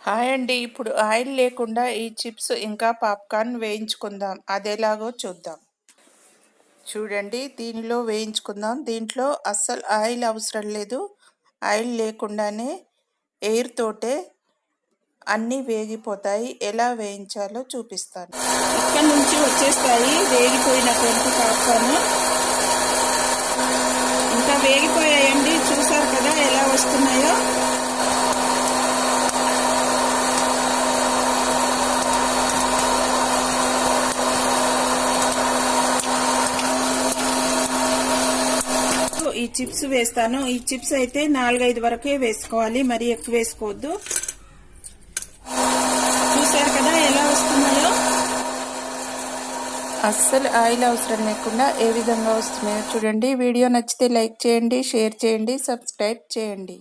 Hi అండి. ఇప్పుడు oil లేకుండా ఈ చిప్స్ ఇంకా పాప్కార్న్ వేయించుకుందాం. అదెలాగో చూద్దాం. చూడండి, దీనిలో వేయించుకుందాం. దీంట్లో అస్సలు ఆయిల్ అవసరం లేదు. ఆయిల్ లేకుండానే ఎయిర్ తోటే అన్నీ వేగిపోతాయి. ఎలా వేయించాలో చూపిస్తాను. ఇక్కడ నుంచి వచ్చేస్తాయి వేగిపోయినటువంటి పాప్కార్న్. ఇంకా వేగిపోయాయండి, చూసారు కదా ఎలా వస్తున్నాయో. ఈ చిప్స్ వేస్తాను. ఈ చిప్స్ అయితే 4-5 వరకే వేసుకోవాలి, మరి ఎక్కువ వేసుకోవద్దు. చూసారు కదా ఎలా వస్తున్నాయో. అస్సలు ఆయిల్ అవసరం లేకుండా ఏ విధంగా వస్తున్నాయో చూడండి. వీడియో నచ్చితే లైక్ చేయండి, షేర్ చేయండి, సబ్స్క్రైబ్ చేయండి.